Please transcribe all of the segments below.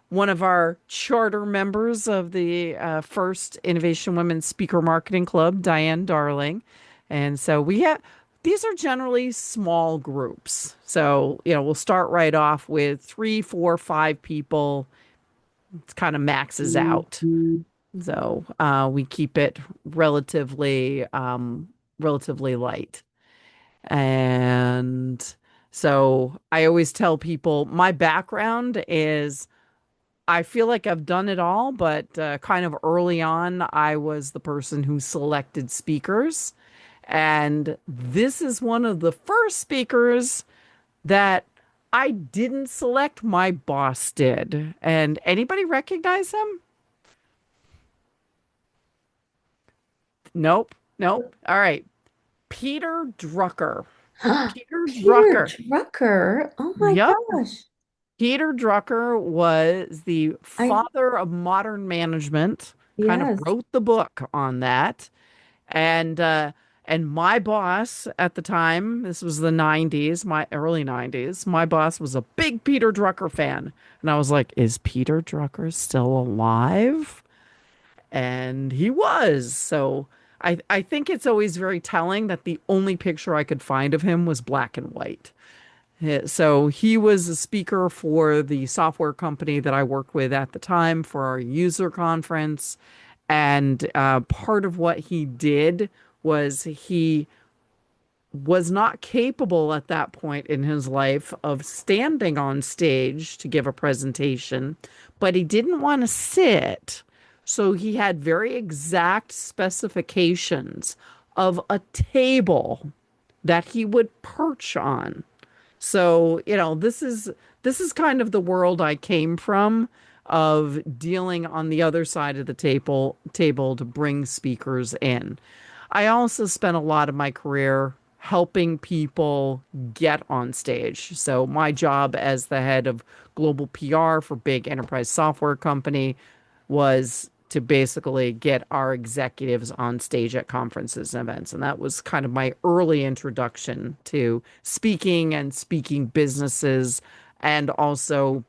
One of our charter members of the first Innovation Women Speaker Marketing Club, Diane Darling. And so we have these are generally small groups. So, we'll start right off with three, four, five people. It kind of maxes out. So we keep it relatively light. And so I always tell people my background is I feel like I've done it all, but kind of early on, I was the person who selected speakers. And this is one of the first speakers that I didn't select, my boss did. And anybody recognize him? Nope. Nope. All right. Peter Drucker. Peter Peter Drucker. Drucker. Oh my Yep. gosh. Peter Drucker was the I, father of modern management, kind of yes. wrote the book on that. And my boss at the time, this was the 90s, my early 90s, my boss was a big Peter Drucker fan. And I was like, is Peter Drucker still alive? And he was. So I think it's always very telling that the only picture I could find of him was black and white. So he was a speaker for the software company that I worked with at the time for our user conference. And part of what he did was he was not capable at that point in his life of standing on stage to give a presentation, but he didn't want to sit. So he had very exact specifications of a table that he would perch on. So, this is kind of the world I came from of dealing on the other side of the table to bring speakers in. I also spent a lot of my career helping people get on stage. So my job as the head of global PR for big enterprise software company was to basically get our executives on stage at conferences and events. And that was kind of my early introduction to speaking and speaking businesses. And also,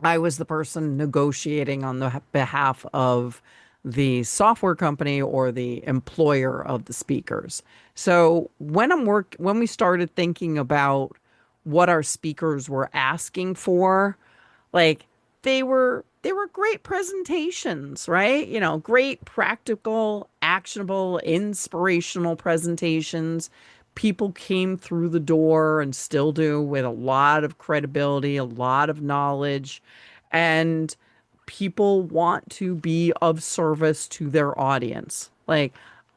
I was the person negotiating on the behalf of the software company or the employer of the speakers. So when we started thinking about what our speakers were asking for, like they were great presentations, right? Great practical, actionable, inspirational presentations. People came through the door and still do with a lot of credibility, a lot of knowledge, and people want to be of service to their audience. Like,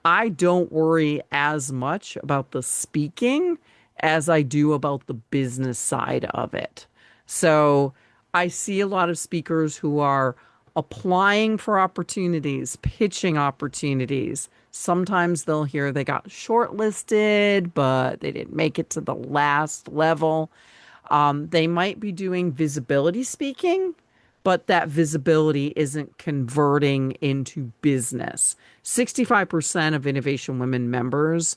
I don't worry as much about the speaking as I do about the business side of it. So I see a lot of speakers who are applying for opportunities, pitching opportunities. Sometimes they'll hear they got shortlisted, but they didn't make it to the last level. They might be doing visibility speaking, but that visibility isn't converting into business. 65% of Innovation Women members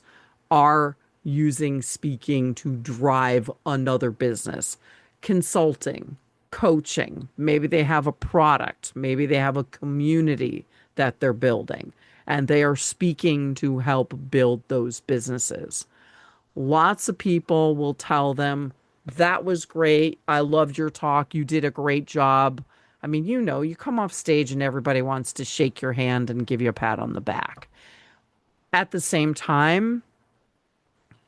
are using speaking to drive another business, consulting, coaching. Maybe they have a product, maybe they have a community that they're building, and they are speaking to help build those businesses. Lots of people will tell them, that was great. I loved your talk. You did a great job. I mean, you come off stage and everybody wants to shake your hand and give you a pat on the back. At the same time,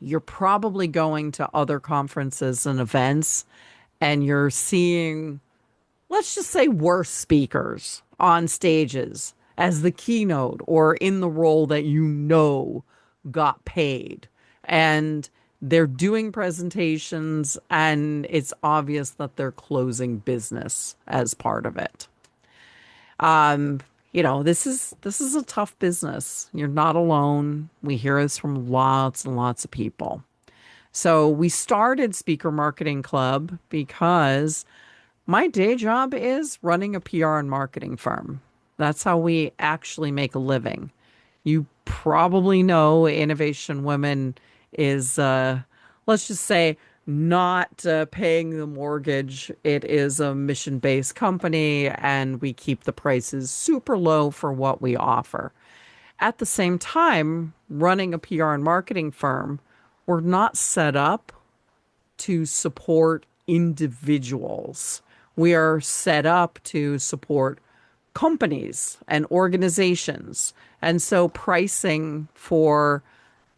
you're probably going to other conferences and events and you're seeing, let's just say, worse speakers on stages as the keynote or in the role that got paid. And they're doing presentations, and it's obvious that they're closing business as part of it. Um, this is a tough business. You're not alone. We hear this from lots and lots of people. So we started Speaker Marketing Club because my day job is running a PR and marketing firm. That's how we actually make a living. You probably know Innovation Women is, let's just say, not paying the mortgage. It is a mission-based company, and we keep the prices super low for what we offer. At the same time, running a PR and marketing firm, we're not set up to support individuals. We are set up to support companies and organizations. And so pricing for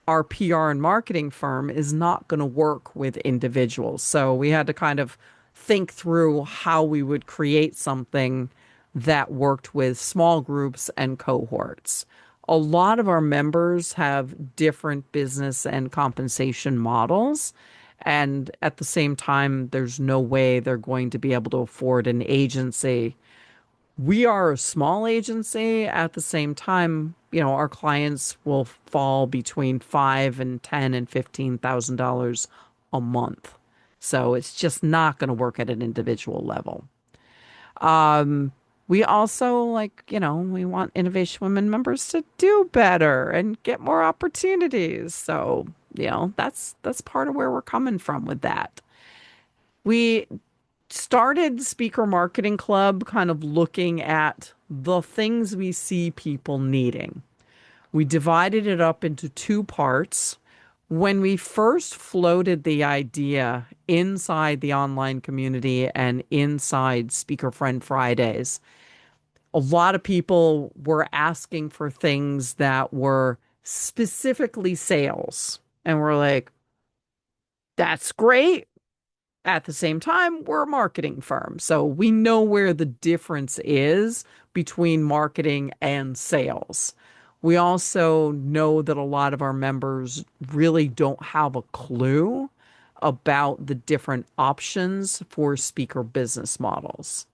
our PR and marketing firm is not going to work with individuals. So we had to kind of think through how we would create something that worked with small groups and cohorts. A lot of our members have different business and compensation models. And at the same time, there's no way they're going to be able to afford an agency. We are a small agency. At the same time, our clients will fall between five and ten and $15,000 a month. So it's just not going to work at an individual level. We also we want Innovation Women members to do better and get more opportunities. So, that's part of where we're coming from with that. We started Speaker Marketing Club kind of looking at the things we see people needing. We divided it up into two parts. When we first floated the idea inside the online community and inside Speaker Friend Fridays, a lot of people were asking for things that were specifically sales. And we're like, that's great. At the same time, we're a marketing firm. So we know where the difference is between marketing and sales. We also know that a lot of our members really don't have a clue about the different options for speaker business models.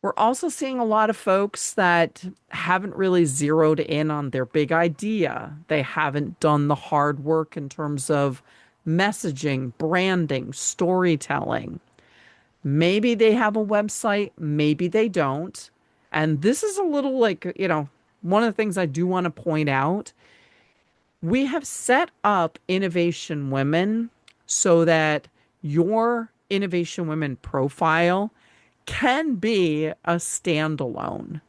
We're also seeing a lot of folks that haven't really zeroed in on their big idea. They haven't done the hard work in terms of messaging, branding, storytelling. Maybe they have a website, maybe they don't. And this is a little one of the things I do want to point out. We have set up Innovation Women so that your Innovation Women profile can be a standalone.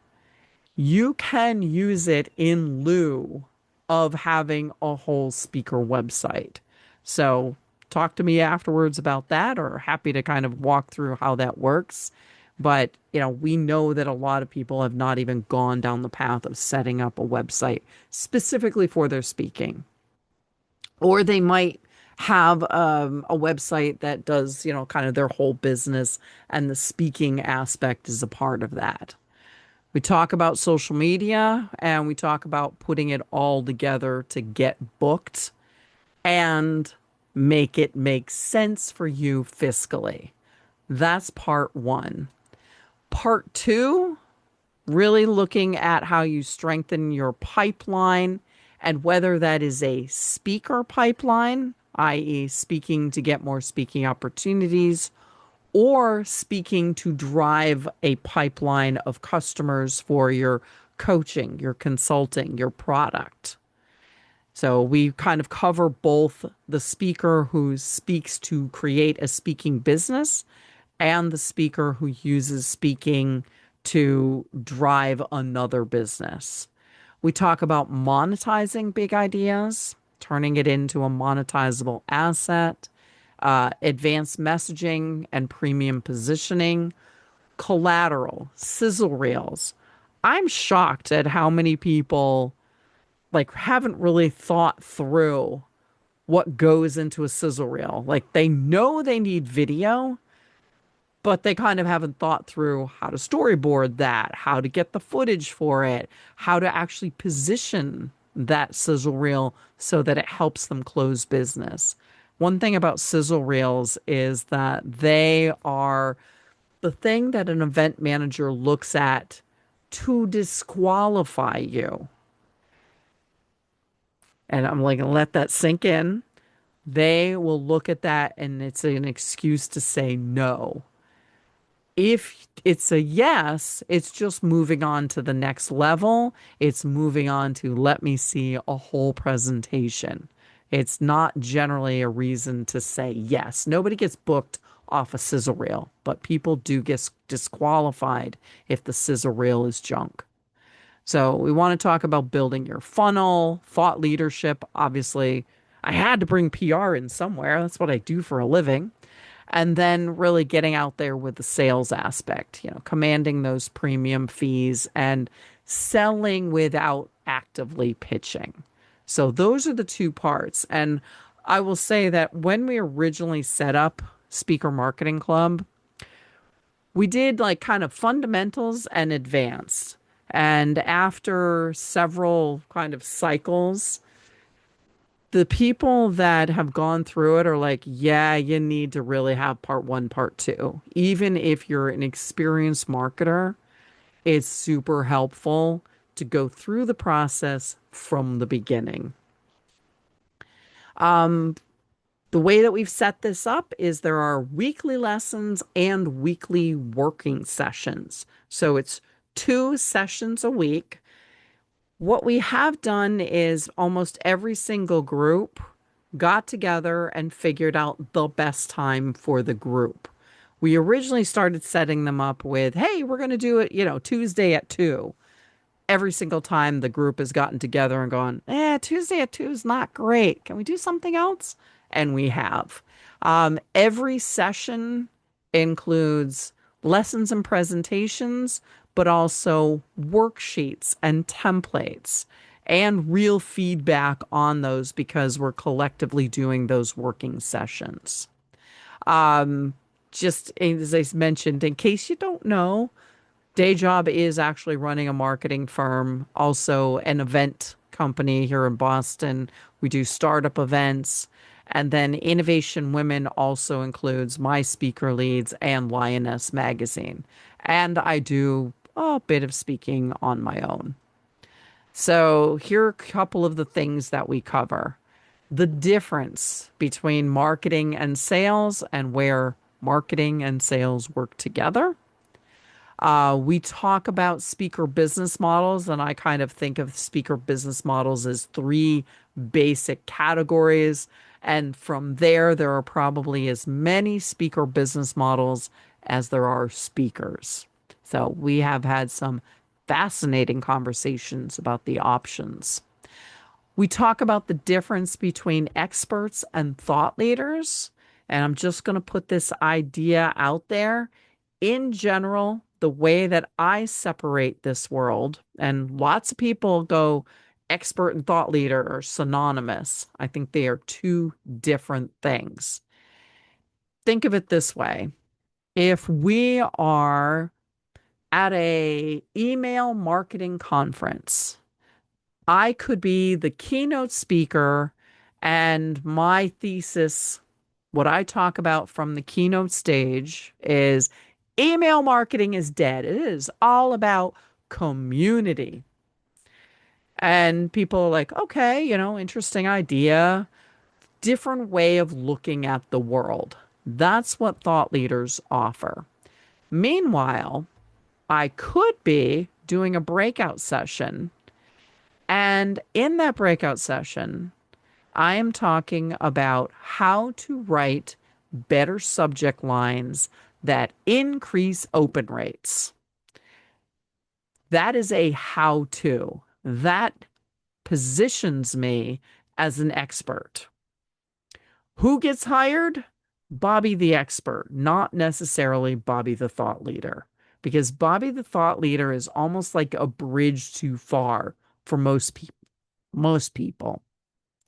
You can use it in lieu of having a whole speaker website. So talk to me afterwards about that, or happy to kind of walk through how that works. But, we know that a lot of people have not even gone down the path of setting up a website specifically for their speaking. Or they might have a website that does, kind of their whole business, and the speaking aspect is a part of that. We talk about social media, and we talk about putting it all together to get booked and make it make sense for you fiscally. That's part one. Part two, really looking at how you strengthen your pipeline, and whether that is a speaker pipeline, i.e., speaking to get more speaking opportunities, or speaking to drive a pipeline of customers for your coaching, your consulting, your product. So we kind of cover both the speaker who speaks to create a speaking business and the speaker who uses speaking to drive another business. We talk about monetizing big ideas, turning it into a monetizable asset, advanced messaging and premium positioning, collateral, sizzle reels. I'm shocked at how many people haven't really thought through what goes into a sizzle reel. Like, they know they need video, but they kind of haven't thought through how to storyboard that, how to get the footage for it, how to actually position that sizzle reel so that it helps them close business. One thing about sizzle reels is that they are the thing that an event manager looks at to disqualify you. And I'm like, let that sink in. They will look at that and it's an excuse to say no. If it's a yes, it's just moving on to the next level. It's moving on to let me see a whole presentation. It's not generally a reason to say yes. Nobody gets booked off a sizzle reel, but people do get disqualified if the sizzle reel is junk. So we want to talk about building your funnel, thought leadership. Obviously, I had to bring PR in somewhere. That's what I do for a living. And then really getting out there with the sales aspect, commanding those premium fees and selling without actively pitching. So those are the two parts. And I will say that when we originally set up Speaker Marketing Club, we did like kind of fundamentals and advanced. And after several kind of cycles, the people that have gone through it are like, yeah, you need to really have part one, part two. Even if you're an experienced marketer, it's super helpful to go through the process from the beginning. The way that we've set this up is there are weekly lessons and weekly working sessions. So it's 2 sessions a week. What we have done is almost every single group got together and figured out the best time for the group. We originally started setting them up with, hey, we're going to do it, Tuesday at 2. Every single time the group has gotten together and gone, Tuesday at 2 is not great. Can we do something else? And we have. Every session includes lessons and presentations, but also worksheets and templates and real feedback on those because we're collectively doing those working sessions. Um, just as I mentioned, in case you don't know, day job is actually running a marketing firm, also an event company here in Boston. We do startup events. And then Innovation Women also includes My Speaker Leads and Lioness Magazine. And I do a bit of speaking on my own. So here are a couple of the things that we cover. The difference between marketing and sales and where marketing and sales work together. We talk about speaker business models, and I kind of think of speaker business models as three basic categories. And from there are probably as many speaker business models as there are speakers. So we have had some fascinating conversations about the options. We talk about the difference between experts and thought leaders. And I'm just going to put this idea out there. In general, the way that I separate this world, and lots of people go expert and thought leader are synonymous. I think they are two different things. Think of it this way. If we are at a email marketing conference, I could be the keynote speaker and my thesis, what I talk about from the keynote stage is email marketing is dead. It is all about community. And people are like, okay, interesting idea, different way of looking at the world. That's what thought leaders offer. Meanwhile, I could be doing a breakout session. And in that breakout session, I am talking about how to write better subject lines that increase open rates. That is a how to. That positions me as an expert. Who gets hired? Bobby the expert, not necessarily Bobby the thought leader. Because Bobby the thought leader is almost like a bridge too far for most people. Most people.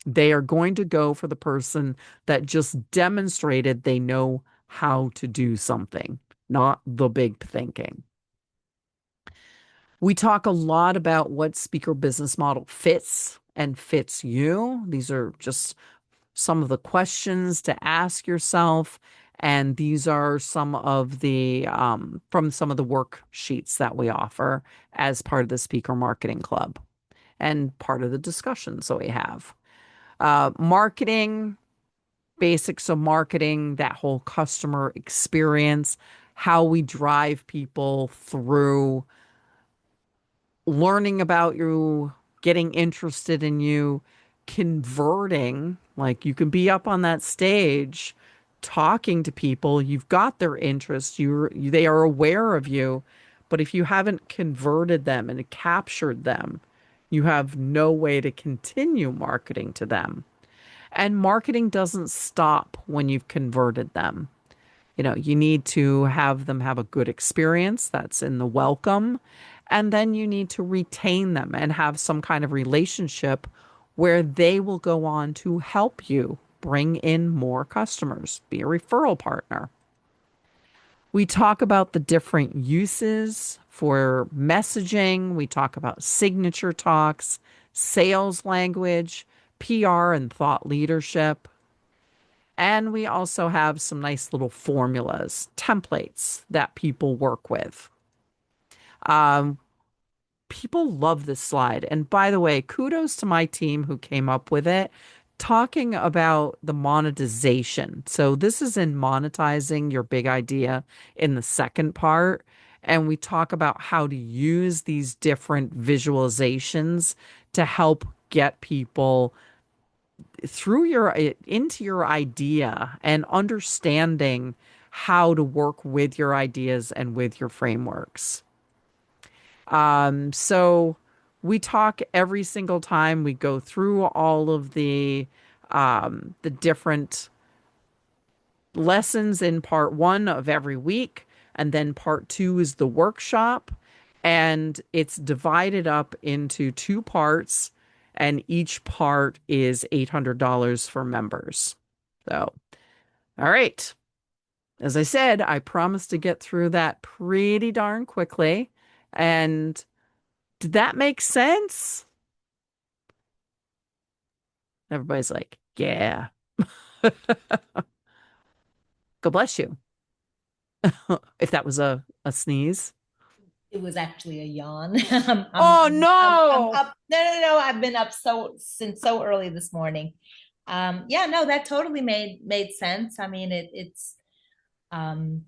They are going to go for the person that just demonstrated they know how to do something, not the big thinking. We talk a lot about what speaker business model fits and fits you. These are just some of the questions to ask yourself. And these are some of the from some of the worksheets that we offer as part of the Speaker Marketing Club and part of the discussions that we have. Marketing, basics of marketing, that whole customer experience, how we drive people through learning about you, getting interested in you, converting, like you can be up on that stage talking to people, you've got their interest, they are aware of you, but if you haven't converted them and captured them, you have no way to continue marketing to them. And marketing doesn't stop when you've converted them. You need to have them have a good experience. That's in the welcome. And then you need to retain them and have some kind of relationship where they will go on to help you bring in more customers, be a referral partner. We talk about the different uses for messaging. We talk about signature talks, sales language, PR and thought leadership. And we also have some nice little formulas, templates that people work with. Um, People love this slide. And by the way, kudos to my team who came up with it, talking about the monetization. So this is in monetizing your big idea in the second part. And we talk about how to use these different visualizations to help get people through your into your idea and understanding how to work with your ideas and with your frameworks. So we talk every single time we go through all of the different lessons in part one of every week, and then part two is the workshop, and it's divided up into two parts, and each part is $800 for members. So, all right. As I said, I promised to get through that pretty darn quickly. And did that make sense? Everybody's like, yeah. God bless you. If that was a sneeze. It was actually a yawn. Oh I'm no. up. No, no, no. I've been up since so early this morning. Yeah, no, that totally made sense. I mean, it's um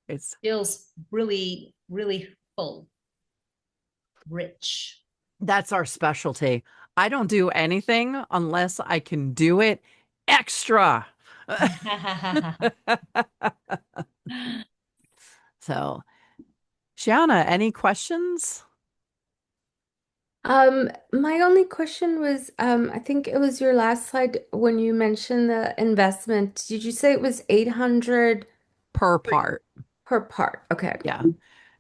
It's feels really, really full, rich. That's our specialty. I don't do anything unless I can do it extra. So, Shiana, any questions? My only question was, I think it was your last slide when you mentioned the investment. Did you say it was 800 Per part. per part? Okay. Yeah.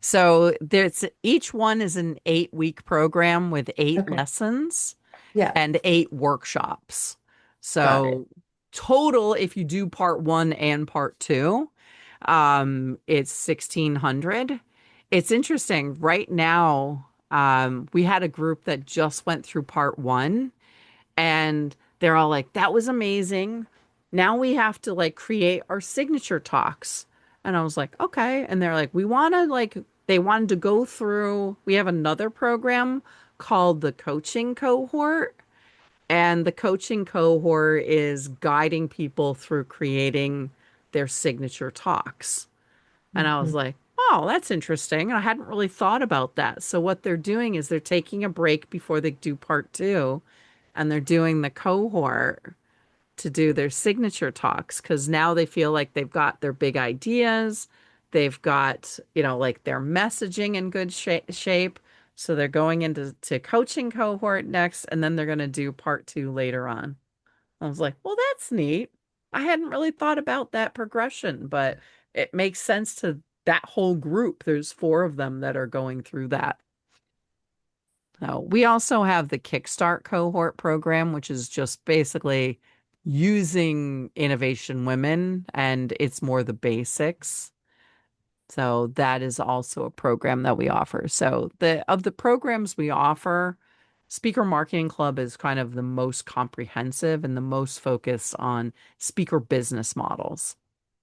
So there's each one is an 8-week program with eight Okay. lessons Yeah, and eight workshops. got it. So total, if you do part one and part two, it's 1600. It's interesting. Right now, we had a group that just went through part one and they're all like, that was amazing. Now we have to like create our signature talks. And I was like, okay. And they're like, we want to like, they wanted to go through, we have another program called the coaching cohort. And the coaching cohort is guiding people through creating their signature talks. And I was Mhm. like, oh, that's interesting. And I hadn't really thought about that. So what they're doing is they're taking a break before they do part two, and they're doing the cohort to do their signature talks because now they feel like they've got their big ideas. They've got, like their messaging in good shape. So they're going into coaching cohort next, and then they're going to do part two later on. I was like, well, that's neat. I hadn't really thought about that progression, but it makes sense to that whole group. There's four of them that are going through that. So we also have the Kickstart cohort program, which is just basically using Innovation Women, and it's more the basics. So that is also a program that we offer. So the programs we offer, Speaker Marketing Club is kind of the most comprehensive and the most focused on speaker business models.